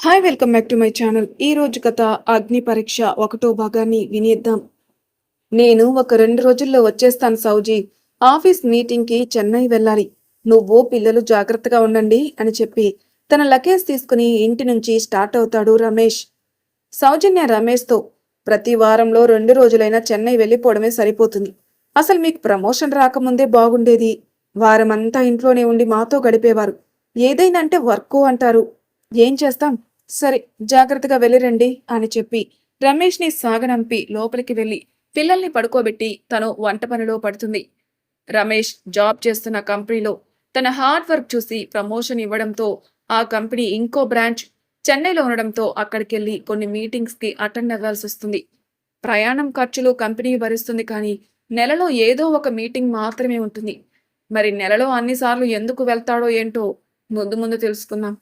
Hi welcome back to my channel. ఈ రోజు కథ అగ్ని పరీక్ష ఒకటో భాగాన్ని వినేద్దాం. నేను ఒక 2 రోజుల్లో వచ్చేస్తాను సౌజీ. ఆఫీస్ మీటింగ్కి చెన్నై వెళ్ళాలి. నువ్వు పిల్లలు జాగ్రత్తగా ఉండండి అని చెప్పి తన లగేజ్ తీసుకుని ఇంటి నుంచి స్టార్ట్ అవుతాడు రమేష్. సౌజన్య రమేష్తో ప్రతి వారంలో 2 రోజులైనా చెన్నై వెళ్ళిపోవడమే సరిపోతుంది. అసలు మీకు ప్రమోషన్ రాకముందే బాగుండేది. వారమంతా ఇంట్లోనే ఉండి మాతో గడిపేవారు. ఏదైనా అంటే వర్క్ అంటారు. ఏం చేస్తాం? సరే, జాగ్రత్తగా వెళ్ళిరండి అని చెప్పి రమేష్ని సాగనంపి లోపలికి వెళ్ళి పిల్లల్ని పడుకోబెట్టి తను వంట పనిలో పడుతుంది. రమేష్ జాబ్ చేస్తున్న కంపెనీలో తన హార్డ్ వర్క్ చూసి ప్రమోషన్ ఇవ్వడంతో ఆ కంపెనీ ఇంకో బ్రాంచ్ చెన్నైలో ఉండడంతో అక్కడికెళ్ళి కొన్ని మీటింగ్స్కి అటెండ్ అవ్వాల్సి వస్తుంది. ప్రయాణం ఖర్చులు కంపెనీ భరిస్తుంది, కానీ నెలలో ఏదో ఒక మీటింగ్ మాత్రమే ఉంటుంది. మరి నెలలో అన్నిసార్లు ఎందుకు వెళ్తాడో ఏంటో ముందు ముందు తెలుసుకుందాం.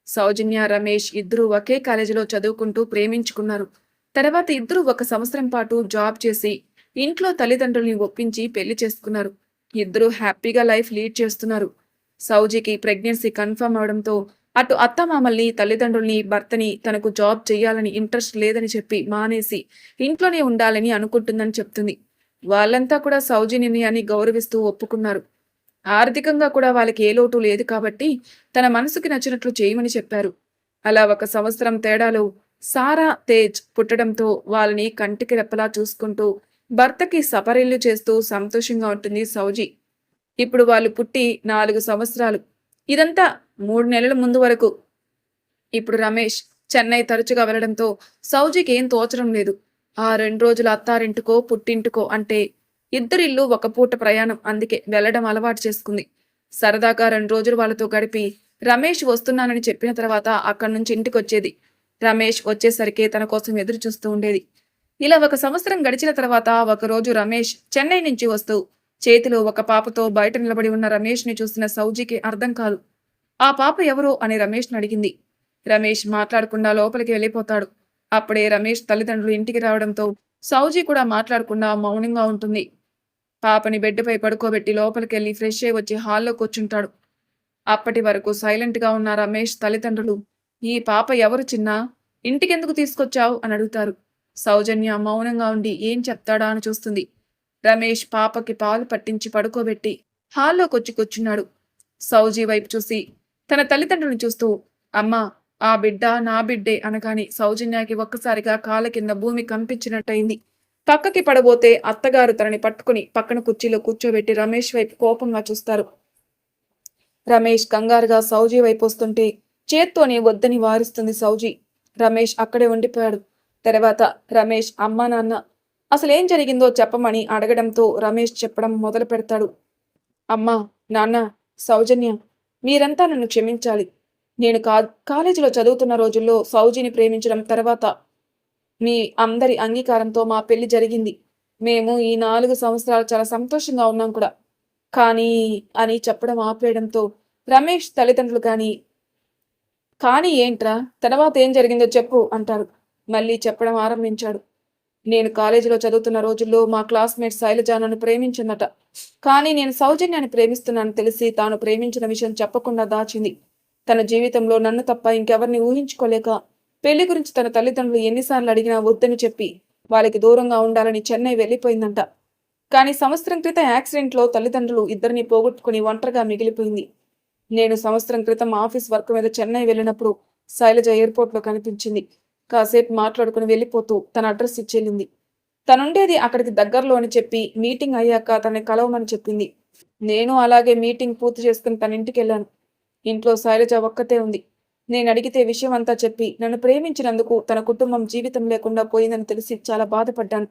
సౌజన్య రమేష్ ఇద్దరూ ఒకే కాలేజీలో చదువుకుంటూ ప్రేమించుకున్నారు. తర్వాత ఇద్దరూ 1 సంవత్సరం పాటు జాబ్ చేసి ఇంట్లో తల్లిదండ్రుల్ని ఒప్పించి పెళ్లి చేసుకున్నారు. ఇద్దరూ హ్యాపీగా లైఫ్ లీడ్ చేస్తున్నారు. సౌజీకి ప్రెగ్నెన్సీ కన్ఫర్మ్ అవడంతో అటు అత్తమామల్ని, తల్లిదండ్రుల్ని, భర్తని తనకు జాబ్ చేయాలని ఇంట్రెస్ట్ లేదని చెప్పి మానేసి ఇంట్లోనే ఉండాలని అనుకుంటుందని చెప్తుంది. వాళ్ళంతా కూడా సౌజీ నిర్ణయాన్ని గౌరవిస్తూ ఒప్పుకున్నారు. ఆర్థికంగా కూడా వాళ్ళకి ఏ లోటు లేదు కాబట్టి తన మనసుకి నచ్చినట్లు చేయమని చెప్పారు. అలా 1 సంవత్సరం తేడాలో సారా, తేజ్ పుట్టడంతో వాళ్ళని కంటికి రెప్పలా చూసుకుంటూ భర్తకి సపరిల్లు చేస్తూ సంతోషంగా ఉంటుంది సౌజీ. ఇప్పుడు వాళ్ళు పుట్టి 4 సంవత్సరాలు. ఇదంతా 3 నెలల ముందు వరకు. ఇప్పుడు రమేష్ చెన్నై తరచుగా వెళ్లడంతో సౌజీకి ఏం తోచడం లేదు. ఆ 2 రోజులు అత్తారింటికో పుట్టింటికో అంటే ఇద్దరిల్లు ఒక పూట ప్రయాణం, అందుకే వెళ్లడం అలవాటు చేసుకుంది. సరదాగా 2 రోజులు వాళ్ళతో గడిపి రమేష్ వస్తున్నానని చెప్పిన తర్వాత అక్కడి నుంచి ఇంటికొచ్చేది. రమేష్ వచ్చేసరికి తన కోసం ఎదురు చూస్తూ ఉండేది. ఇలా 1 సంవత్సరం గడిచిన తర్వాత ఒకరోజు రమేష్ చెన్నై నుంచి వస్తూ చేతిలో ఒక పాపతో బయట నిలబడి ఉన్న రమేష్ని చూసిన సౌజీకి అర్థం కాదు. ఆ పాప ఎవరు అని రమేష్ని అడిగింది. రమేష్ మాట్లాడకుండా లోపలికి వెళ్ళిపోతాడు. అప్పుడే రమేష్ తల్లిదండ్రులు ఇంటికి రావడంతో సౌజీ కూడా మాట్లాడకుండా మౌనంగా ఉంటుంది. పాపని బెడ్పై పడుకోబెట్టి లోపలికెళ్ళి ఫ్రెష్ అయి వచ్చి హాల్లో కూర్చుంటాడు. అప్పటి వరకు సైలెంట్గా ఉన్న రమేష్ తల్లిదండ్రులు, ఈ పాప ఎవరు చిన్నా, ఇంటికెందుకు తీసుకొచ్చావు అని అడుగుతారు. సౌజన్య మౌనంగా ఉండి ఏం చెప్తాడా అని చూస్తుంది. రమేష్ పాపకి పాలు పట్టించి పడుకోబెట్టి హాల్లోకొచ్చి కూర్చున్నాడు. సౌజీ వైపు చూసి తన తల్లిదండ్రులను చూస్తూ, అమ్మా, ఆ బిడ్డ నా బిడ్డే అనగాని సౌజన్యకి ఒక్కసారిగా కాళ్ళ కింద భూమి కంపించినట్టయింది. పక్కకి పడబోతే అత్తగారు తనని పట్టుకుని పక్కన కుర్చీలో కూర్చోబెట్టి రమేష్ వైపు కోపంగా చూస్తారు. రమేష్ కంగారుగా సౌజీ వైపు వస్తుంటే చేత్తోనే వద్దని వారిస్తుంది సౌజీ. రమేష్ అక్కడే ఉండిపోయాడు. తర్వాత రమేష్ అమ్మా నాన్న అసలేం జరిగిందో చెప్పమని అడగడంతో రమేష్ చెప్పడం మొదలు పెడతాడు. అమ్మా, నాన్న, సౌజన్య, మీరంతా నన్ను క్షమించాలి. నేను కాలేజీలో చదువుతున్న రోజుల్లో సౌజీని ప్రేమించడం, తర్వాత మీ అందరి అంగీకారంతో మా పెళ్లి జరిగింది. మేము ఈ 4 సంవత్సరాలు చాలా సంతోషంగా ఉన్నాం కూడా. కానీ అని చెప్పడం ఆపేయడంతో రమేష్ తల్లిదండ్రులు కానీ ఏంట్రా, తర్వాత ఏం జరిగిందో చెప్పు అంటారు. మళ్ళీ చెప్పడం ఆరంభించాడు. నేను కాలేజీలో చదువుతున్న రోజుల్లో మా క్లాస్మేట్ శైలజ నన్ను ప్రేమించిందట. కానీ నేను సౌజన్యాన్ని ప్రేమిస్తున్నానని తెలిసి తాను ప్రేమించిన విషయం చెప్పకుండా దాచింది. తన జీవితంలో నన్ను తప్ప ఇంకెవరిని ఊహించుకోలేక పెళ్లి గురించి తన తల్లిదండ్రులు ఎన్నిసార్లు అడిగినా వద్దని చెప్పి వాళ్ళకి దూరంగా ఉండాలని చెన్నై వెళ్ళిపోయిందంట. కానీ 1 సంవత్సరం క్రితం యాక్సిడెంట్లో తల్లిదండ్రులు ఇద్దరిని పోగొట్టుకుని ఒంటరిగా మిగిలిపోయింది. నేను 1 సంవత్సరం క్రితం ఆఫీస్ వర్క్ మీద చెన్నై వెళ్ళినప్పుడు శైలజ ఎయిర్పోర్ట్లో కనిపించింది. కాసేపు మాట్లాడుకుని వెళ్ళిపోతూ తన అడ్రస్ ఇచ్చేళ్ళింది. తనుండేది అక్కడికి దగ్గరలో అని చెప్పి మీటింగ్ అయ్యాక తనని కలవమని చెప్పింది. నేను అలాగే మీటింగ్ పూర్తి చేసుకుని తన ఇంటికి వెళ్ళాను. ఇంట్లో శైలజ ఒక్కతే ఉంది. నేను అడిగితే విషయం అంతా చెప్పి నన్ను ప్రేమించినందుకు తన కుటుంబం జీవితం లేకుండా పోయిందని తెలిసి చాలా బాధపడ్డాను.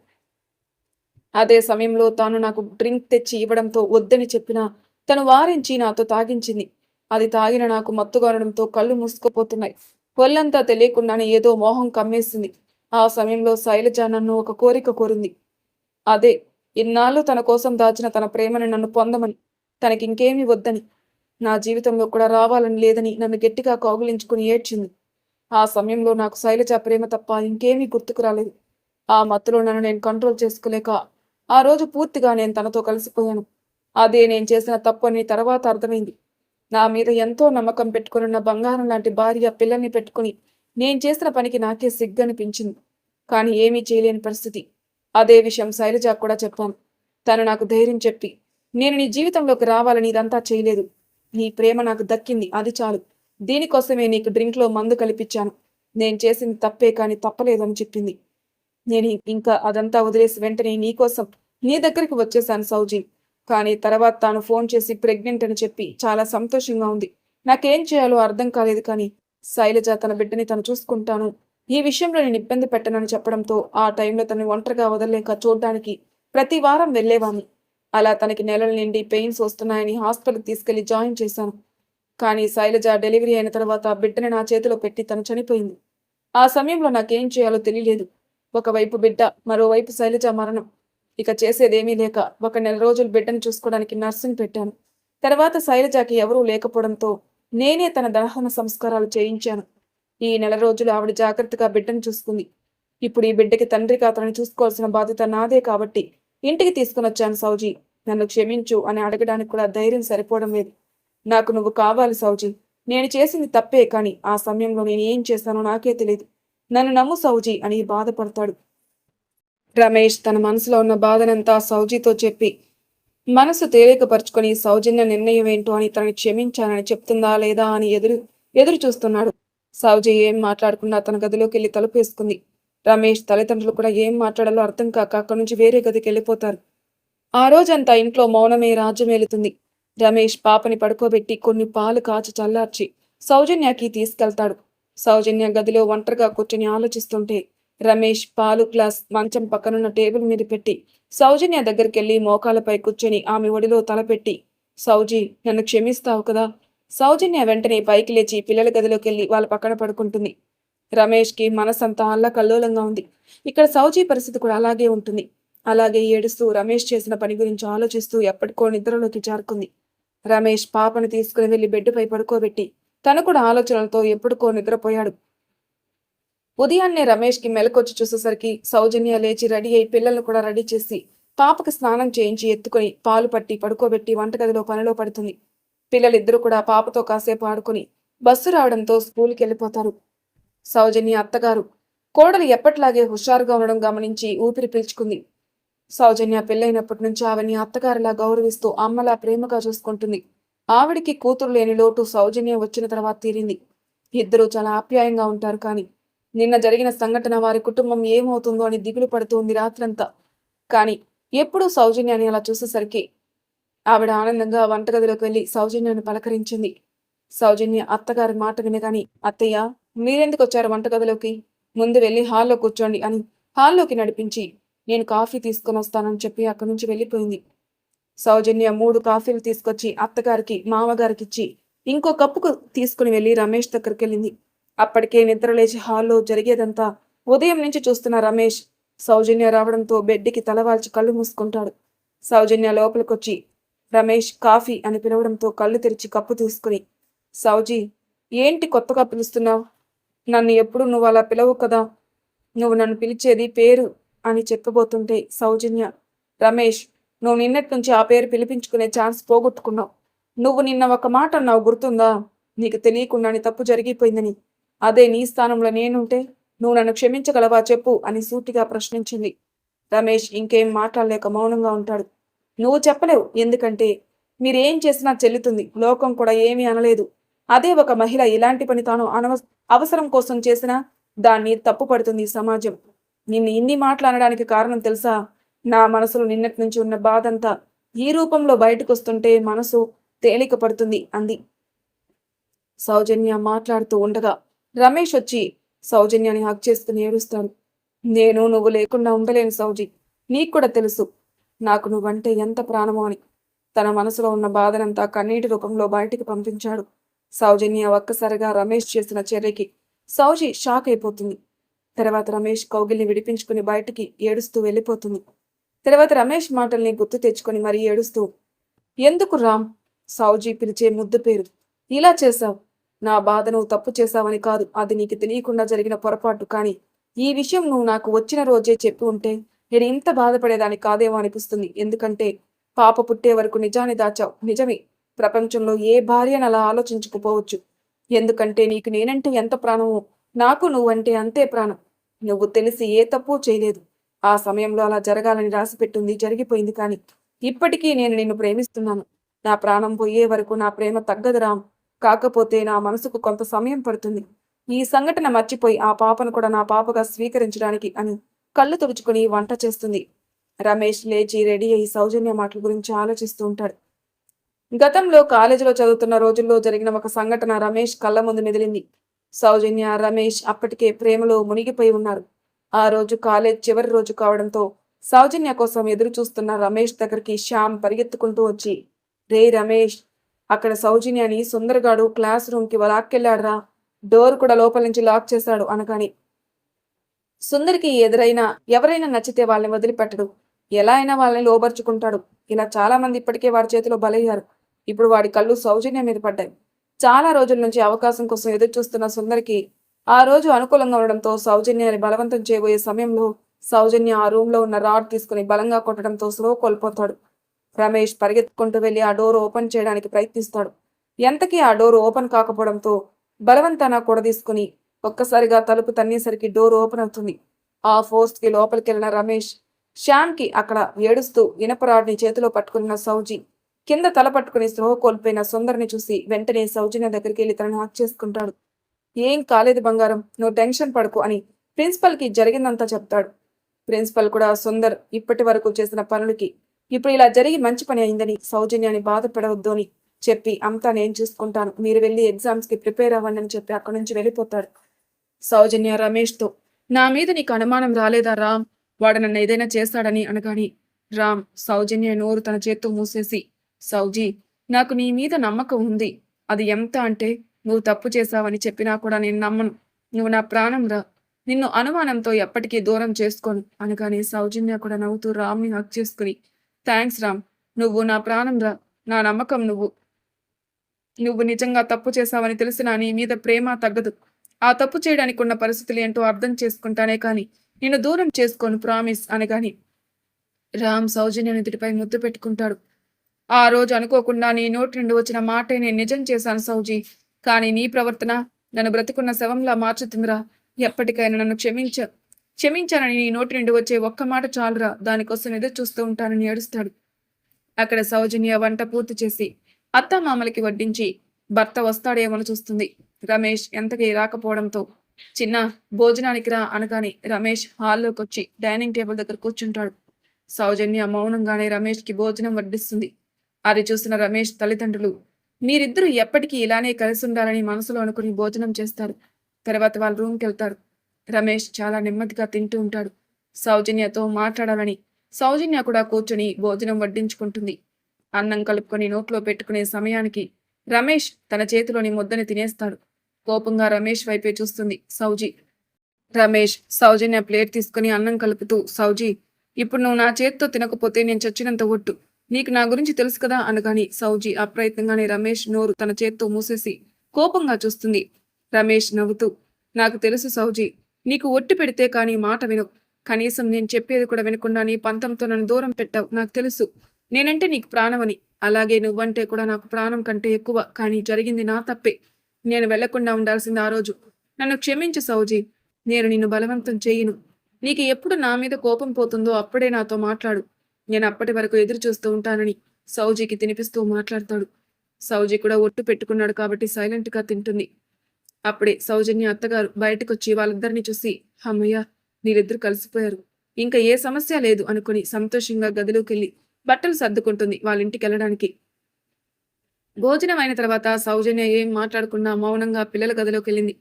అదే సమయంలో తాను నాకు డ్రింక్ తెచ్చి ఇవ్వడంతో వద్దని చెప్పినా తను వారించి నాతో తాగించింది. అది తాగిన నాకు మత్తుగారడంతో కళ్ళు మూసుకుపోతున్నాయి. ఒళ్ళంతా తెలియకుండానే ఏదో మోహం కమ్మేసింది. ఆ సమయంలో శైలజ నన్ను ఒక కోరిక కోరింది. అదే, ఇన్నాళ్ళు తన కోసం దాచిన తన ప్రేమని నన్ను పొందమని, తనకింకేమీ వద్దని, నా జీవితంలో కూడా రావాలని లేదని నన్ను గట్టిగా కౌగిలించుకుని ఏడ్చింది. ఆ సమయంలో నాకు శైలజ ప్రేమ తప్ప ఇంకేమీ గుర్తుకు రాలేదు. ఆ మత్తులో నన్ను నేను కంట్రోల్ చేసుకోలేక ఆ రోజు పూర్తిగా నేను తనతో కలిసిపోయాను. అదే నేను చేసిన తప్పు అని తర్వాత అర్థమైంది. నా మీద ఎంతో నమ్మకం పెట్టుకున్న బంగారం లాంటి భార్య, పిల్లల్ని పెట్టుకుని నేను చేసిన పనికి నాకే సిగ్గనిపించింది. కానీ ఏమీ చేయలేని పరిస్థితి. అదే విషయం శైలజకు కూడా చెప్పాను. తను నాకు ధైర్యం చెప్పి, నేను నీ జీవితంలోకి రావాలని ఇదంతా చేయలేదు. నీ ప్రేమ నాకు దక్కింది, అది చాలు. దీనికోసమే నీకు డ్రింక్లో మందు కలిపిచ్చాను. నేను చేసింది తప్పే కానీ తప్పలేదు అని చెప్పింది. నేను ఇంకా అదంతా వదిలేసి వెంటనే నీకోసం నీ దగ్గరికి వచ్చేశాను సౌజీ. కానీ తర్వాత తాను ఫోన్ చేసి ప్రెగ్నెంట్ అని చెప్పి చాలా సంతోషంగా ఉంది. నాకేం చేయాలో అర్థం కాలేదు కానీ శైలజ తన బిడ్డని తను చూసుకుంటాను. ఈ విషయంలో నేను ఇబ్బంది పెట్టనని చెప్పడంతో ఆ టైంలో తనని ఒంటరిగా వదలలేక చూడ్డానికి ప్రతి వారం వెళ్ళేవాణ్ణి. అలా తనకి నెలల నిండి పెయిన్స్ వస్తున్నాయని హాస్పిటల్కి తీసుకెళ్లి జాయిన్ చేశాను. కానీ శైలజ డెలివరీ అయిన తర్వాత బిడ్డని నా చేతిలో పెట్టి తను చనిపోయింది. ఆ సమయంలో నాకేం చేయాలో తెలియలేదు. ఒకవైపు బిడ్డ, మరోవైపు శైలజ మరణం. ఇక చేసేదేమీ లేక 1 నెల రోజులు బిడ్డను చూసుకోవడానికి నర్సుని పెట్టాను. తర్వాత శైలజకి ఎవరూ లేకపోవడంతో నేనే తన దహన సంస్కారాలు చేయించాను. ఈ నెల రోజులు ఆవిడ జాగ్రత్తగా బిడ్డను చూసుకుంది. ఇప్పుడు ఈ బిడ్డకి తండ్రిగా అతన్ని చూసుకోవాల్సిన బాధ్యత నాదే కాబట్టి ఇంటికి తీసుకునొచ్చాను సౌజీ. నన్ను క్షమించు అని అడగడానికి కూడా ధైర్యం సరిపోవడం లేదు. నాకు నువ్వు కావాలి సౌజీ. నేను చేసింది తప్పే కానీ ఆ సమయంలో నేను ఏం చేశానో నాకే తెలియదు. నన్ను నమ్ము సౌజీ అని బాధపడతాడు. రమేష్ తన మనసులో ఉన్న బాధనంతా సౌజీతో చెప్పి మనసు తేలికపరుచుకొని సౌజన్య నిర్ణయం ఏంటో అని తనని క్షమించానని చెప్తుందా లేదా అని ఎదురు చూస్తున్నాడు. సౌజీ ఏం మాట్లాడకుండా తన గదిలోకి వెళ్ళి తలుపేసుకుంది. రమేష్ తల్లిదండ్రులు కూడా ఏం మాట్లాడాలో అర్థం కాక అక్కడి నుంచి వేరే గదికి వెళ్ళిపోతారు. ఆ రోజంతా ఇంట్లో మౌనమే రాజ్యమేలుతుంది. రమేష్ పాపని పడుకోబెట్టి కొన్ని పాలు కాచి చల్లార్చి సౌజన్యకి తీసుకెళ్తాడు. సౌజన్య గదిలో ఒంటరిగా కూర్చొని ఆలోచిస్తుంటే రమేష్ పాలు గ్లాస్ మంచం పక్కనున్న టేబుల్ మీద పెట్టి సౌజన్య దగ్గరికెళ్ళి మోకాలపై కూర్చొని ఆమె ఒడిలో తలపెట్టి, సౌజీ నన్ను క్షమిస్తావు కదా? సౌజన్య వెంటనే పైకి లేచి పిల్లల గదిలోకెళ్ళి వాళ్ళ పక్కన పడుకుంటుంది. రమేష్కి మనసంతా అల్లకల్లోలంగా ఉంది. ఇక్కడ సౌజీ పరిస్థితి కూడా అలాగే ఉంటుంది. అలాగే ఏడుస్తూ రమేష్ చేసిన పని గురించి ఆలోచిస్తూ ఎప్పటికో నిద్రలోకి జారుకుంది. రమేష్ పాపను తీసుకుని వెళ్లి బెడ్డుపై పడుకోబెట్టి తను కూడా ఆలోచనలతో ఎప్పటికో నిద్రపోయాడు. ఉదయాన్నే రమేష్కి మెలకొచ్చి చూసేసరికి సౌజన్య లేచి రెడీ అయి పిల్లలను కూడా రెడీ చేసి పాపకి స్నానం చేయించి ఎత్తుకుని పాలు పట్టి పడుకోబెట్టి వంటగదిలో పనిలో పడుతుంది. పిల్లలిద్దరూ కూడా పాపతో కాసేపు ఆడుకుని బస్సు రావడంతో స్కూల్కి వెళ్ళిపోతారు. సౌజన్య అత్తగారు కోడలు ఎప్పట్లాగే హుషారుగా ఉండడం గమనించి ఊపిరి పీల్చుకుంది. సౌజన్య పెళ్ళైనప్పటి నుంచి ఆవిడ్ని అత్తగారిలా గౌరవిస్తూ అమ్మలా ప్రేమగా చూసుకుంటుంది. ఆవిడికి కూతురు లేని లోటు సౌజన్య వచ్చిన తర్వాత తీరింది. ఇద్దరూ చాలా ఆప్యాయంగా ఉంటారు. కానీ నిన్న జరిగిన సంఘటన వారి కుటుంబం ఏమవుతుందో అని దిగులు పడుతోంది రాత్రంతా. కానీ ఎప్పుడూ సౌజన్యాన్ని అలా చూసేసరికి ఆవిడ ఆనందంగా వంటగదిలోకి వెళ్లి సౌజన్యాన్ని పలకరించింది. సౌజన్య అత్తగారి మాట వినగాని, అత్తయ్య మీరెందుకు వచ్చారు వంటగదిలోకి? ముందు వెళ్ళి హాల్లో కూర్చోండి అని హాల్లోకి నడిపించి నేను కాఫీ తీసుకొని వస్తానని చెప్పి అక్కడి నుంచి వెళ్ళిపోయింది. సౌజన్య 3 కాఫీలు తీసుకొచ్చి అత్తగారికి మామగారికిచ్చి ఇంకో కప్పుకు తీసుకుని వెళ్లి రమేష్ దగ్గరికి వెళ్ళింది. అప్పటికే నిద్రలేచి హాల్లో జరిగేదంతా ఉదయం నుంచి చూస్తున్న రమేష్ సౌజన్య రావడంతో బెడ్డికి తలవాల్చి కళ్ళు మూసుకుంటాడు. సౌజన్య లోపలికొచ్చి రమేష్ కాఫీ అని పిలవడంతో కళ్ళు తెరిచి కప్పు తీసుకుని, సౌజీ ఏంటి కొత్తగా పిలుస్తున్నావు? నన్ను ఎప్పుడు నువ్వు అలా పిలవు కదా, నువ్వు నన్ను పిలిచేది పేరు అని చెప్పబోతుంటే సౌజన్య, రమేష్ నువ్వు నిన్నటి నుంచి ఆ పేరు పిలిపించుకునే ఛాన్స్ పోగొట్టుకున్నావు. నువ్వు నిన్న ఒక మాట అన్నావు గుర్తుందా? నీకు తెలియకుండానే తప్పు జరిగిపోయిందని. అదే నీ స్థానంలో నేనుంటే నువ్వు నన్ను క్షమించగలవా చెప్పు అని సూటిగా ప్రశ్నించింది. రమేష్ ఇంకేం మాట్లాడలేక మౌనంగా ఉంటాడు. నువ్వు చెప్పలేవు, ఎందుకంటే మీరేం చేసినా చెల్లుతుంది. లోకం కూడా ఏమీ అనలేదు. అదే ఒక మహిళ ఇలాంటి పని తాను అవసరం కోసం చేసినా దాన్ని తప్పు పడుతుంది సమాజం. నిన్ను ఇన్ని మాట్లాడడానికి కారణం తెలుసా? నా మనసులో నిన్నటి నుంచి ఉన్న బాధంతా ఈ రూపంలో బయటకు వస్తుంటే మనసు తేలిక పడుతుంది అంది. సౌజన్య మాట్లాడుతూ ఉండగా రమేష్ వచ్చి సౌజన్యాన్ని హగ్ చేసుకుని ఏడుస్తాడు. నువ్వు లేకుండా ఉండలేను సౌజీ. నీకు కూడా తెలుసు నాకు నువ్వంటే ఎంత ప్రాణమో అని. తన మనసులో ఉన్న బాధనంతా కన్నీటి రూపంలో బయటికి పంపించాడు. సౌజన్య ఒక్కసారిగా రమేష్ చేసిన చర్యకి సౌజీ షాక్ అయిపోతుంది. తర్వాత రమేష్ కౌగిల్ని విడిపించుకుని బయటికి ఏడుస్తూ వెళ్ళిపోతుంది. తర్వాత రమేష్ మాటల్ని గుర్తు తెచ్చుకొని మరీ ఏడుస్తూ, ఎందుకు రామ్ సౌజీ పిలిచే ముద్దు పేరు ఇలా చేశావు? నా బాధ నువ్వు తప్పు చేశావని కాదు, అది నీకు తెలియకుండా జరిగిన పొరపాటు. కానీ ఈ విషయం నువ్వు నాకు వచ్చిన రోజే చెప్పి ఉంటే నేను ఇంత బాధపడేదాన్ని కాదేమో అనిపిస్తుంది. ఎందుకంటే పాప పుట్టే వరకు నిజాన్ని దాచావు. నిజమే, ప్రపంచంలో ఏ భార్యను అలా ఆలోచించుకుపోవచ్చు. ఎందుకంటే నీకు నేనంటే ఎంత ప్రాణమో నాకు నువ్వంటే అంతే ప్రాణం. నువ్వు తెలిసి ఏ తప్పు చేయలేదు. ఆ సమయంలో అలా జరగాలని రాసిపెట్టుంది జరిగిపోయింది కానీ, ఇప్పటికీ నేను నిన్ను ప్రేమిస్తున్నాను. నా ప్రాణం పోయే వరకు నా ప్రేమ తగ్గదు రామ్. కాకపోతే నా మనసుకు కొంత సమయం పడుతుంది. ఈ సంఘటన మర్చిపోయి ఆ పాపను కూడా నా పాపగా స్వీకరించడానికి అని కళ్ళు తుడుచుకుని వంట చేస్తుంది. రమేష్ లేచి రెడీ అయి సౌజన్య మాటల గురించి ఆలోచిస్తూ ఉంటాడు. గతంలో కాలేజీలో చదువుతున్న రోజుల్లో జరిగిన ఒక సంఘటన రమేష్ కళ్ళ ముందు మెదిలింది. సౌజన్య, రమేష్ అప్పటికే ప్రేమలో మునిగిపోయి ఉన్నారు. ఆ రోజు కాలేజ్ చివరి రోజు కావడంతో సౌజన్య కోసం ఎదురు చూస్తున్న రమేష్ దగ్గరికి శ్యామ్ పరిగెత్తుకుంటూ వచ్చి, రే రమేష్, అక్కడ సౌజన్యని సుందరగాడు క్లాస్ రూమ్కి లాక్కెళ్ళాడురా, డోర్ కూడా లోపల నుంచి లాక్ చేశాడు అనగాని, సుందరికి ఎదురైనా ఎవరైనా నచ్చితే వాళ్ళని వదిలిపెట్టడు, ఎలా అయినా వాళ్ళని లోబర్చుకుంటాడు. ఇలా చాలా మంది ఇప్పటికే వాడి చేతిలో బలయ్యారు. ఇప్పుడు వాడి కళ్ళు సౌజన్య మీద పడ్డాయి. చాలా రోజుల నుంచి అవకాశం కోసం ఎదురు చూస్తున్న సుందరికి ఆ రోజు అనుకూలంగా ఉండడంతో సౌజన్యాన్ని బలవంతం చేయబోయే సమయంలో సౌజన్య ఆ రూమ్ లో ఉన్న రాడ్ తీసుకుని బలంగా కొట్టడంతో స్లో కోల్పోతాడు. రమేష్ పరిగెత్తుకుంటూ వెళ్లి ఆ డోర్ ఓపెన్ చేయడానికి ప్రయత్నిస్తాడు. ఎంతకీ ఆ డోర్ ఓపెన్ కాకపోవడంతో బలవంతాన కూడా తీసుకుని ఒక్కసారిగా తలుపు తన్నేసరికి డోర్ ఓపెన్ అవుతుంది. ఆ ఫోర్స్ కి లోపలికి వెళ్ళిన రమేష్ శ్యామ్ కి అక్కడ ఏడుస్తూ ఇనప రాడ్ని చేతిలో పట్టుకున్న సౌజీ కింద తల పట్టుకుని స్పృహ కోల్పోయిన సుందర్ని చూసి వెంటనే సౌజన్య దగ్గరికి వెళ్ళి తనని హాక్ చేసుకుంటాడు. ఏం కాలేదు బంగారం, నువ్వు టెన్షన్ పడుకు అని ప్రిన్సిపల్ కి జరిగిందంతా చెప్తాడు. ప్రిన్సిపల్ కూడా సుందర్ ఇప్పటి వరకు చేసిన పనులకి ఇప్పుడు ఇలా జరిగి మంచి పని అయిందని, సౌజన్యాన్ని బాధపడవద్దు అని చెప్పి అంతా నేను చూసుకుంటాను, మీరు వెళ్ళి ఎగ్జామ్స్ కి ప్రిపేర్ అవ్వండి అని చెప్పి అక్కడి నుంచి వెళ్ళిపోతాడు. సౌజన్య రమేష్తో, నా మీద నీకు అనుమానం రాలేదా రామ్, వాడు నన్ను ఏదైనా చేస్తాడని అనగాని, రామ్ సౌజన్య నోరు తన చేత్తో మూసేసి, సౌజీ, నాకు నీ మీద నమ్మకం ఉంది. అది ఎంత అంటే నువ్వు తప్పు చేశావని చెప్పినా కూడా నేను నమ్మను. నువ్వు నా ప్రాణం రా, నిన్ను అనుమానంతో ఎప్పటికీ దూరం చేసుకోను అనగానే సౌజన్య కూడా నవ్వుతూ రామ్ని హక్ చేసుకుని, థ్యాంక్స్ రామ్, నువ్వు నా ప్రాణం రా, నా నమ్మకం నువ్వు. నువ్వు నిజంగా తప్పు చేశావని తెలిసినా నీ మీద ప్రేమ తగ్గదు. ఆ తప్పు చేయడానికి ఉన్న పరిస్థితులు ఏంటో అర్థం చేసుకుంటానే కానీ నిన్ను దూరం చేసుకోను, ప్రామిస్ అనగాని రామ్ సౌజన్య నుదుటిపై ముద్దు పెట్టుకుంటాడు. ఆ రోజు అనుకోకుండా నీ నోటి నుండి వచ్చిన మాటే నేను నిజం చేశాను సౌజీ, కానీ నీ ప్రవర్తన నన్ను బ్రతుకున్న శవంలా మార్చుతుందిరా. ఎప్పటికైనా నన్ను క్షమించానని నీ నోటి నుండి వచ్చే ఒక్క మాట చాలురా, దానికోసం ఎదురు చూస్తూ ఉంటానని ఏడుస్తాడు. అక్కడ సౌజన్య వంట పూర్తి చేసి అత్తామామలకి వడ్డించి భర్త వస్తాడేమని చూస్తుంది. రమేష్ ఎంతకీ రాకపోవడంతో, చిన్న భోజనానికి రా అనగానే రమేష్ హాల్లోకి వచ్చి డైనింగ్ టేబుల్ దగ్గర కూర్చుంటాడు. సౌజన్య మౌనంగానే రమేష్కి భోజనం వడ్డిస్తుంది. అది చూసిన రమేష్ తల్లిదండ్రులు, మీరిద్దరూ ఎప్పటికీ ఇలానే కలిసి ఉండాలని మనసులో అనుకుని భోజనం చేస్తారు. తర్వాత వాళ్ళ రూమ్కి వెళ్తారు. రమేష్ చాలా నెమ్మదిగా తింటూ ఉంటాడు. సౌజన్యతో మాట్లాడాలని సౌజన్య కూడా కూర్చుని భోజనం వడ్డించుకుంటుంది. అన్నం కలుపుకొని నోట్లో పెట్టుకునే సమయానికి రమేష్ తన చేతిలోని ముద్దని తినేస్తాడు. కోపంగా రమేష్ వైపే చూస్తుంది సౌజీ. రమేష్ సౌజన్య ప్లేట్ తీసుకుని అన్నం కలుపుతూ, సౌజీ, ఇప్పుడు నువ్వు నా చేతితో తినకపోతే నేను చచ్చినంత ఒట్టు, నీకు నా గురించి తెలుసు కదా అనగాని సౌజీ అప్రయత్నంగానే రమేష్ నోరు తన చేత్తో మూసేసి కోపంగా చూస్తుంది. రమేష్ నవ్వుతూ, నాకు తెలుసు సౌజీ, నీకు ఒట్టి పెడితే కానీ మాట విను, కనీసం నేను చెప్పేది కూడా వినకుండా నీ పంతంతో నన్ను దూరం పెట్టావు. నాకు తెలుసు నేనంటే నీకు ప్రాణమని, అలాగే నువ్వంటే కూడా నాకు ప్రాణం కంటే ఎక్కువ. కానీ జరిగింది నా తప్పే, నేను వెళ్లకుండా ఉండాల్సింది ఆ రోజు. నన్ను క్షమించు సౌజీ, నేను నిన్ను బలవంతం చేయను. నీకు ఎప్పుడు నా మీద కోపం పోతుందో అప్పుడే నాతో మాట్లాడు, నేను అప్పటి వరకు ఎదురు చూస్తూ ఉంటానని సౌజీకి తినిపిస్తూ మాట్లాడతాడు. సౌజీ కూడా ఒట్టు పెట్టుకున్నాడు కాబట్టి సైలెంట్గా తింటుంది. అప్పుడే సౌజన్య అత్తగారు బయటకొచ్చి వాళ్ళిద్దరిని చూసి, అమ్మయ్య, వీళ్ళిద్దరు కలిసిపోయారు, ఇంకా ఏ సమస్య లేదు అనుకుని సంతోషంగా గదిలోకి వెళ్ళి బట్టలు సర్దుకుంటుంది వాళ్ళ ఇంటికి వెళ్ళడానికి. భోజనం అయిన తర్వాత సౌజన్య ఏం మాట్లాడకుండా మౌనంగా పిల్లల గదిలోకి వెళ్ళింది.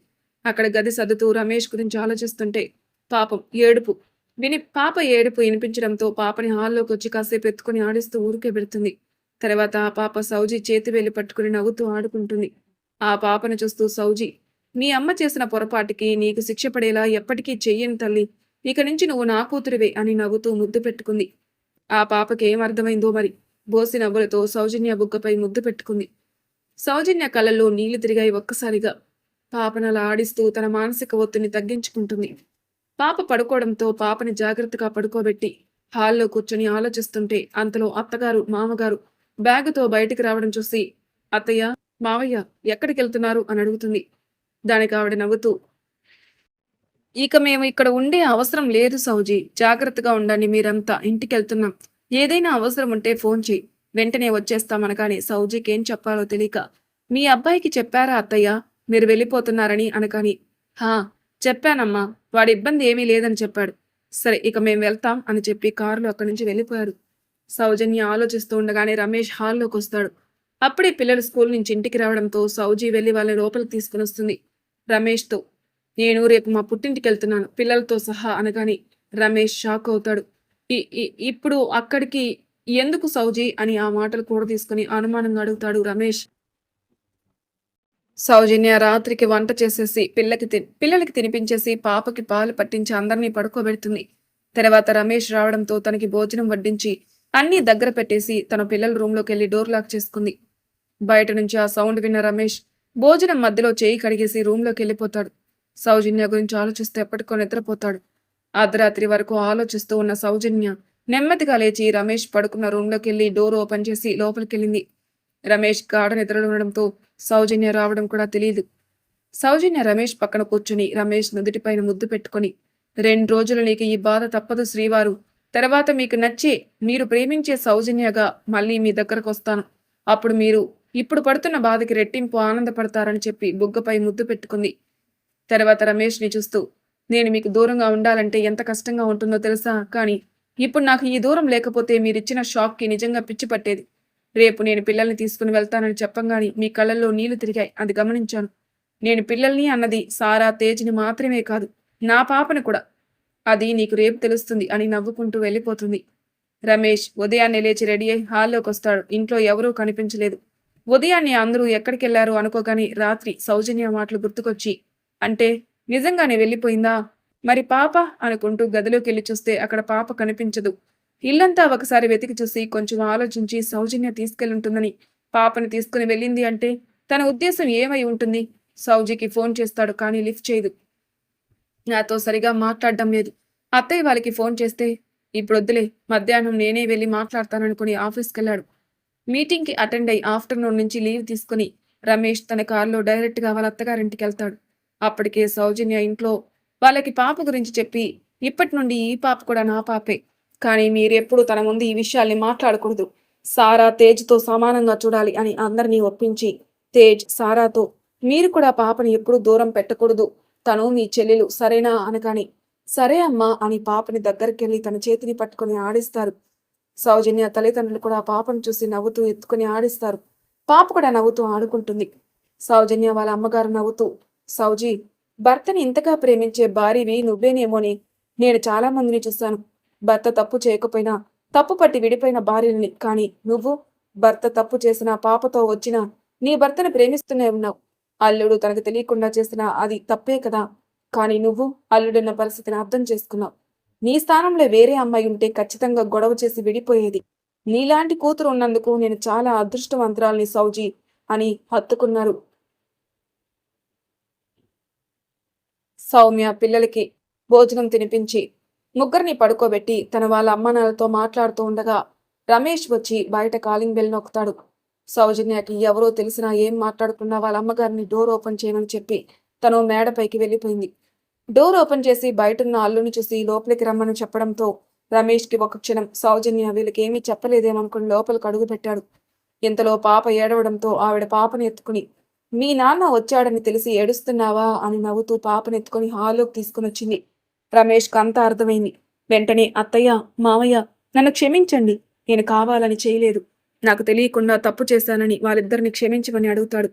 అక్కడ గది సర్దుతూ రమేష్ గురించి ఆలోచిస్తుంటే పాప ఏడుపు వినిపించడంతో పాపని హాల్లోకి వచ్చి కాసేపు ఎత్తుకుని ఆడిస్తూ ఊరికే పెడుతుంది. తర్వాత ఆ పాప సౌజీ చేతి వేలు పట్టుకుని నవ్వుతూ ఆడుకుంటుంది. ఆ పాపను చూస్తూ సౌజీ, మీ అమ్మ చేసిన పొరపాటికి నీకు శిక్ష పడేలా ఎప్పటికీ చెయ్యను తల్లి, ఇక నుంచి నువ్వు నా కూతురివే అని నవ్వుతూ ముద్దు పెట్టుకుంది. ఆ పాపకి ఏం అర్థమైందో మరి, బోసి నవ్వులతో సౌజన్య బుగ్గపై ముద్దు పెట్టుకుంది. సౌజన్య కళ్ళల్లో నీళ్లు తిరిగాయి ఒక్కసారిగా. పాపనలా ఆడిస్తూ తన మానసిక ఒత్తిడిని తగ్గించుకుంటుంది. పాప పడుకోవడంతో పాపని జాగ్రత్తగా పడుకోబెట్టి హాల్లో కూర్చొని ఆలోచిస్తుంటే అంతలో అత్తగారు మామగారు బ్యాగుతో బయటికి రావడం చూసి, అత్తయ్య, మావయ్య ఎక్కడికి వెళ్తున్నారు అని అడుగుతుంది. దానికి ఆవిడ నవ్వుతూ, ఇక మేము ఇక్కడ ఉండే అవసరం లేదు సౌజీ. జాగ్రత్తగా ఉండండి మీరంతా. ఇంటికెళ్తున్నాం. ఏదైనా అవసరం ఉంటే ఫోన్ చెయ్యి. వెంటనే వచ్చేస్తామనగానే సౌజీకేం చెప్పాలో తెలియక, మీ అబ్బాయికి చెప్పారా అత్తయ్య? మీరు వెళ్ళిపోతున్నారని అనగాని, హా! చెప్పానమ్మా. వాడి ఇబ్బంది ఏమీ లేదని చెప్పాడు. సరే ఇక మేం వెళ్తాం అని చెప్పి కారులో అక్కడి నుంచి వెళ్ళిపోయాడు. సౌజన్య ఆలోచిస్తూ ఉండగానే రమేష్ హాల్లోకొస్తాడు. అప్పుడే పిల్లలు స్కూల్ నుంచి ఇంటికి రావడంతో సౌజీ వెళ్లి వాళ్ళని లోపలికి తీసుకునొస్తుంది. రమేష్‌తో, నేను రేపు మా పుట్టింటికెళ్తున్నాను పిల్లలతో సహా అనగానే రమేష్ షాక్ అవుతాడు. ఇ ఇ ఇప్పుడు అక్కడికి ఎందుకు సౌజీ అని ఆ మాటలు కూడా తీసుకుని అనుమానంగా అడుగుతాడు రమేష్. సౌజన్య రాత్రికి వంట చేసేసి పిల్లలకి తినిపించేసి పాపకి పాలు పట్టించి అందరినీ పడుకోబెడుతుంది. తర్వాత రమేష్ రావడంతో తనకి భోజనం వడ్డించి అన్నీ దగ్గర పెట్టేసి తన పిల్లల రూమ్‌లోకెళ్ళి డోర్ లాక్ చేసుకుంది. బయట నుంచి ఆ సౌండ్ విన్న రమేష్ భోజనం మధ్యలో చేయి కడిగేసి రూమ్‌లోకెళ్ళిపోతాడు. సౌజన్య గురించి ఆలోచిస్తూ ఎప్పటికో నిద్రపోతాడు. అర్ధరాత్రి వరకు ఆలోచిస్తూ ఉన్న సౌజన్య నెమ్మదిగా లేచి రమేష్ పడుకున్న రూమ్‌లోకెళ్ళి డోర్ ఓపెన్ చేసి లోపలికెళ్ళింది. రమేష్ గాఢ నిద్రలో ఉండడంతో సౌజన్య రావడం కూడా తెలీదు. సౌజన్య రమేష్ పక్కన కూర్చుని రమేష్ నుదుటిపైన ముద్దు పెట్టుకొని, 2 రోజులు నీకు ఈ బాధ తప్పదు శ్రీవారు. తర్వాత మీకు నచ్చి మీరు ప్రేమించే సౌజన్యగా మళ్ళీ మీ దగ్గరకొస్తాను. అప్పుడు మీరు ఇప్పుడు పడుతున్న బాధకి రెట్టింపు ఆనందపడతారని చెప్పి బుగ్గపై ముద్దు పెట్టుకుంది. తర్వాత రమేష్‌ని చూస్తూ, నేను మీకు దూరంగా ఉండాలంటే ఎంత కష్టంగా ఉంటుందో తెలుసా? కానీ ఇప్పుడు నాకు ఈ దూరం లేకపోతే మీరిచ్చిన షాక్‌కి నిజంగా పిచ్చి పట్టేది. రేపు నేను పిల్లల్ని తీసుకుని వెళ్తానని చెప్పంగానే మీ కళ్ళల్లో నీళ్లు తిరిగాయి. అది గమనించాను. నేను పిల్లల్ని అన్నది సారా, తేజ్‌ని మాత్రమే కాదు, నా పాపని కూడా. అది నీకు రేపు తెలుస్తుంది అని నవ్వుకుంటూ వెళ్ళిపోతుంది. రమేష్ ఉదయాన్నే లేచి రెడీ అయి హాల్లోకొస్తాడు. ఇంట్లో ఎవరూ కనిపించలేదు. ఉదయాన్నే అందరూ ఎక్కడికెళ్లారో అనుకోగానే రాత్రి సౌజన్య మాటలు గుర్తుకొచ్చి, అంటే నిజంగానే వెళ్ళిపోయిందా? మరి పాప అనుకుంటూ గదిలోకెళ్ళి చూస్తే అక్కడ పాప కనిపించదు. ఇల్లంతా ఒకసారి వెతికి చూసి కొంచెం ఆలోచించి సౌజన్య తీసుకెళ్ళుంటుందని పాపని తీసుకుని వెళ్ళింది అంటే తన ఉద్దేశం ఏమై ఉంటుంది? సౌజికి ఫోన్ చేస్తాడు కానీ లిఫ్ట్ చేయదు. నాతో సరిగా మాట్లాడడం లేదు. అత్తయ్య వాళ్ళకి ఫోన్ చేస్తే ఇప్పుడొద్దులే, మధ్యాహ్నం నేనే వెళ్ళి మాట్లాడతాననుకుని ఆఫీస్‌కెళ్ళాడు. మీటింగ్‌కి అటెండ్ అయి ఆఫ్టర్‌నూన్ నుంచి లీవ్ తీసుకుని రమేష్ తన కారులో డైరెక్ట్‌గా వాళ్ళ అత్తగారింటికెళ్తాడు. అప్పటికే సౌజన్య ఇంట్లో వాళ్ళకి పాప గురించి చెప్పి, ఇప్పటి నుండి ఈ పాప కూడా నా పాపే. కానీ మీరెప్పుడు తన ముందు ఈ విషయాల్ని మాట్లాడకూడదు. సారా, తేజ్‌తో సమానంగా చూడాలి అని అందరినీ ఒప్పించి, తేజ్, సారాతో మీరు కూడా పాపని ఎప్పుడూ దూరం పెట్టకూడదు. తను మీ చెల్లెలు సరేనా అనగానే, సరే అమ్మా అని పాపని దగ్గరికెళ్ళి తన చేతిని పట్టుకొని ఆడిస్తారు. సౌజన్య తల్లిదండ్రులు కూడా పాపను చూసి నవ్వుతూ ఎత్తుకుని ఆడిస్తారు. పాప కూడా నవ్వుతూ ఆడుకుంటుంది. సౌజన్య వాళ్ళ అమ్మగారు నవ్వుతూ, సౌజీ, భర్తని ఇంతగా ప్రేమించే భార్యవి నువ్వేనేమోని. నేను చాలా మందిని చూశాను. భర్త తప్పు చేయకపోయినా తప్పు పట్టి విడిపోయిన భార్యని. కానీ నువ్వు భర్త తప్పు చేసిన పాపతో వచ్చినా నీ భర్తను ప్రేమిస్తూనే ఉన్నావు. అల్లుడు తనకు తెలియకుండా చేసిన అది తప్పే కదా. కానీ నువ్వు అల్లుడున్న పరిస్థితిని అర్థం చేసుకున్నావు. నీ స్థానంలో వేరే అమ్మాయి ఉంటే ఖచ్చితంగా గొడవ చేసి విడిపోయేది. నీలాంటి కూతురు ఉన్నందుకు నేను చాలా అదృష్టవంతురాల్ని సౌజీ అని హత్తుకున్నారు. సౌమ్య పిల్లలకి భోజనం తినిపించి ముగ్గురిని పడుకోబెట్టి తన వాళ్ళ అమ్మానాన్నలతో మాట్లాడుతూ ఉండగా రమేష్ వచ్చి బయట కాలింగ్ బెల్ నొక్కుతాడు. సౌజన్యకి ఎవరో తెలిసినా ఏం మాట్లాడకుండా వాళ్ళ అమ్మగారిని డోర్ ఓపెన్ చేయమని చెప్పి తను మేడపైకి వెళ్ళిపోయింది. డోర్ ఓపెన్ చేసి బయటున్న అల్లుని చూసి లోపలికి రమ్మని చెప్పడంతో రమేష్కి ఒక క్షణం సౌజన్య వీళ్ళకి ఏమీ చెప్పలేదేమనుకుని లోపలికి అడుగు పెట్టాడు. ఇంతలో పాప ఏడవడంతో ఆవిడ పాపని ఎత్తుకుని, మీ నాన్న వచ్చాడని తెలిసి ఏడుస్తున్నావా అని నవ్వుతూ పాపని ఎత్తుకుని హాల్లోకి తీసుకుని వచ్చింది. రమేష్కి అంతా అర్థమైంది. వెంటనే అత్తయ్య, మామయ్య, నన్ను క్షమించండి. నేను కావాలని చేయలేదు. నాకు తెలియకుండా తప్పు చేశానని వాళ్ళిద్దరిని క్షమించమని అడుగుతాడు.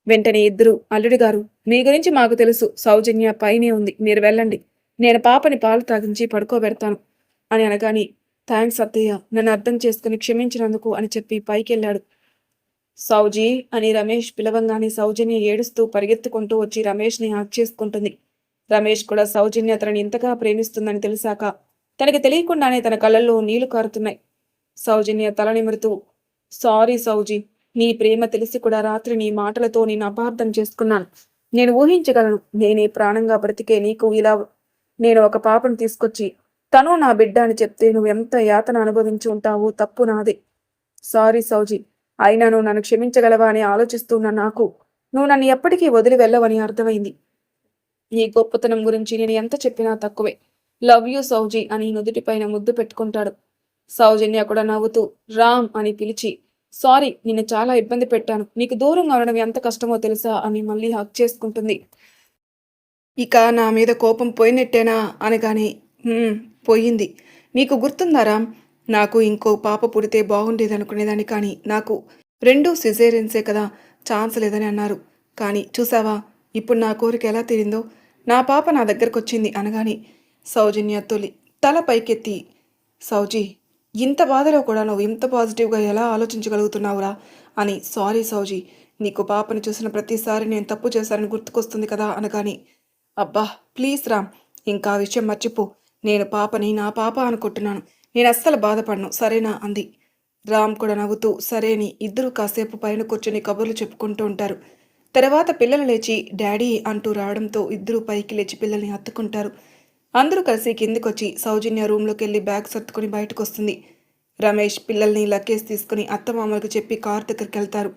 వెంటనే ఇద్దరు, అల్లుడి గారు, మీ గురించి మాకు తెలుసు. సౌజన్య పైనే ఉంది. మీరు వెళ్ళండి. నేను పాపని పాలు తాగించి పడుకోబెడతాను అని అనగాని, థ్యాంక్స్ అత్తయ్య, నన్ను అర్థం చేసుకుని క్షమించినందుకు అని చెప్పి పైకెళ్ళాడు. సౌజీ అని రమేష్ పిలవంగానే సౌజన్య ఏడుస్తూ పరిగెత్తుకుంటూ వచ్చి రమేష్ని హగ్ చేసుకుంటుంది. రమేష్ కూడా సౌజన్య తనని ఇంతగా ప్రేమిస్తుందని తెలిసాక తనకి తెలియకుండానే తన కళ్ళల్లో నీళ్లు కారుతున్నాయి. సౌజన్య తల నిమురుతూ, సారీ సౌజీ, నీ ప్రేమ తెలిసి కూడా రాత్రి నీ మాటలతో నేను అపార్థం చేసుకున్నాను. నేను ఊహించగలను. నేనే ప్రాణంగా బ్రతికే నీకు ఇలా నేను ఒక పాపను తీసుకొచ్చి తను నా బిడ్డ అని చెప్తే నువ్వు ఎంత యాతన అనుభవించి ఉంటావో తప్పు నాదే. సారీ సౌజీ, అయినా నువ్వు నన్ను క్షమించగలవా అని ఆలోచిస్తున్న నాకు నువ్వు నన్ను ఎప్పటికీ వదిలి వెళ్ళవని అర్థమైంది. నీ గొప్పతనం గురించి నేను ఎంత చెప్పినా తక్కువే. లవ్ యూ సౌజీ అని నుదుటిపైన ముద్దు పెట్టుకుంటాడు. సౌజన్య కూడా నవ్వుతూ రామ్ అని పిలిచి సారీ నిన్ను చాలా ఇబ్బంది పెట్టాను. నీకు దూరంగా ఉండడం ఎంత కష్టమో తెలుసా అని మళ్ళీ హగ్ చేసుకుంటుంది. ఇక నా మీద కోపం పోయినట్టేనా అనగానే పోయింది. నీకు గుర్తుందా రామ్? నాకు ఇంకో పాప పుడితే బాగుండేదనుకునేదాన్ని కానీ నాకు 2 సిజేరియన్సే కదా, ఛాన్స్ లేదని అన్నారు. కానీ చూసావా ఇప్పుడు నా కోరిక ఎలా తీరిందో? నా పాప నా దగ్గరకొచ్చింది అనగానే సౌజన్య తల పైకెత్తి సౌజీ ఇంత బాధలో కూడా నువ్వు ఇంత పాజిటివ్గా ఎలా ఆలోచించగలుగుతున్నావురా అని సారీ సౌజీ నీకు పాపని చూసిన ప్రతిసారి నేను తప్పు చేశానని గుర్తుకొస్తుంది కదా అనగాని అబ్బా ప్లీజ్ రామ్ ఇంకా ఆ విషయం మర్చిపో. నేను పాపని నా పాప అనుకుంటున్నాను. నేను అస్సలు బాధపడను సరేనా అంది. రామ్ కూడా నవ్వుతూ సరేని ఇద్దరు కాసేపు పైన కూర్చొని కబుర్లు చెప్పుకుంటూ ఉంటారు. తర్వాత పిల్లలు లేచి డాడీ అంటూ రావడంతో ఇద్దరూ పైకి లేచి పిల్లల్ని హత్తుకుంటారు. అందరూ కలిసి కిందికొచ్చి సౌజన్య రూమ్లోకి వెళ్ళి బ్యాగ్ సర్దుకొని బయటకు వస్తుంది. రమేష్ పిల్లల్ని లగేజ్ తీసుకుని అత్తమామలకు చెప్పి కార్ దగ్గరికి వెళ్తారు.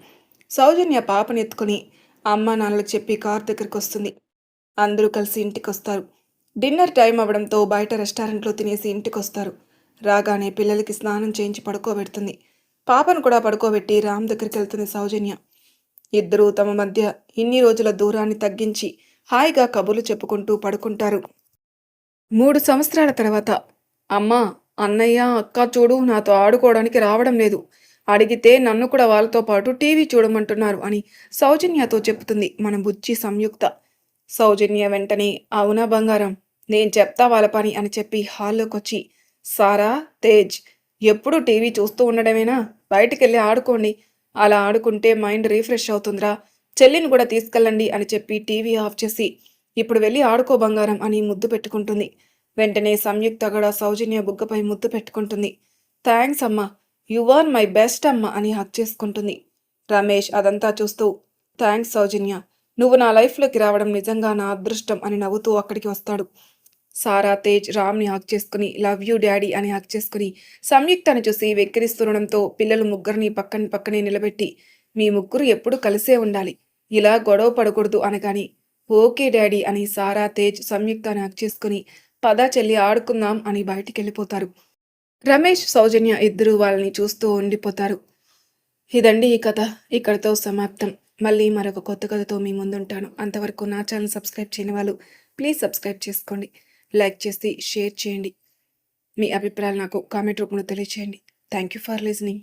సౌజన్య పాపని ఎత్తుకుని అమ్మా నాన్నలకు చెప్పి కార్ దగ్గరికి వస్తుంది. అందరూ కలిసి ఇంటికి వస్తారు. డిన్నర్ టైం అవడంతో బయట రెస్టారెంట్లో తినేసి ఇంటికి వస్తారు. రాగానే పిల్లలకి స్నానం చేయించి పడుకోబెడుతుంది. పాపను కూడా పడుకోబెట్టి రామ్ దగ్గరికి వెళ్తుంది సౌజన్య. ఇద్దరూ తమ మధ్య ఇన్ని రోజుల దూరాన్ని తగ్గించి హాయిగా కబుర్లు చెప్పుకుంటూ పడుకుంటారు. 3 సంవత్సరాల తర్వాత అమ్మా అన్నయ్య అక్క చూడు నాతో ఆడుకోవడానికి రావడం లేదు. అడిగితే నన్ను కూడా వాళ్ళతో పాటు టీవీ చూడమంటున్నారు అని సౌజన్యతో చెప్తుంది మన బుజ్జి సంయుక్త. సౌజన్య వెంటనే అవునా బంగారం నేను చెప్తా వాళ్ళ పని అని చెప్పి హాల్లోకొచ్చి సారా తేజ్ ఎప్పుడు టీవీ చూస్తూ ఉండడమేనా? బయటికెళ్ళి ఆడుకోండి. అలా ఆడుకుంటే మైండ్ రీఫ్రెష్ అవుతుందిరా. చెల్లిని కూడా తీసుకెళ్ళండి అని చెప్పి టీవీ ఆఫ్ చేసి ఇప్పుడు వెళ్ళి ఆడుకో బంగారం అని ముద్దు పెట్టుకుంటుంది. వెంటనే సంయుక్త కూడా సౌజన్య బుగ్గపై ముద్దు పెట్టుకుంటుంది. థ్యాంక్స్ అమ్మా, యు ఆర్ మై బెస్ట్ అమ్మ అని హక్ చేసుకుంటుంది. రమేష్ అదంతా చూస్తూ థ్యాంక్స్ సౌజన్య, నువ్వు నా లైఫ్లోకి రావడం నిజంగా నా అదృష్టం అని నవ్వుతూ అక్కడికి వస్తాడు. సారా తేజ్ రామ్ని హక్ చేసుకుని లవ్ యూ డాడీ అని హక్ చేసుకుని సంయుక్తను చూసి వెక్కిరిస్తుండడంతో పిల్లలు ముగ్గురిని పక్కనే నిలబెట్టి మీ ముగ్గురు ఎప్పుడు కలిసే ఉండాలి, ఇలా గొడవ పడకూడదు అనగాని ఓకే డాడీ అని సారా తేజ్ సంయుక్తని హక్ చేసుకుని పద చెల్లి ఆడుకుందాం అని బయటికి వెళ్ళిపోతారు. రమేష్ సౌజన్య ఇద్దరూ వాళ్ళని చూస్తూ ఉండిపోతారు. ఇదండి ఈ కథ ఇక్కడితో సమాప్తం. మళ్ళీ మరొక కొత్త కథతో మీ ముందుంటాను. అంతవరకు నా ఛానల్ సబ్స్క్రైబ్ చేయని వాళ్ళు ప్లీజ్ సబ్స్క్రైబ్ చేసుకోండి. లైక్ చేసి షేర్ చేయండి. మీ అభిప్రాయాలు నాకు కామెంట్ రూపంలో తెలియచేయండి. Thank you for listening.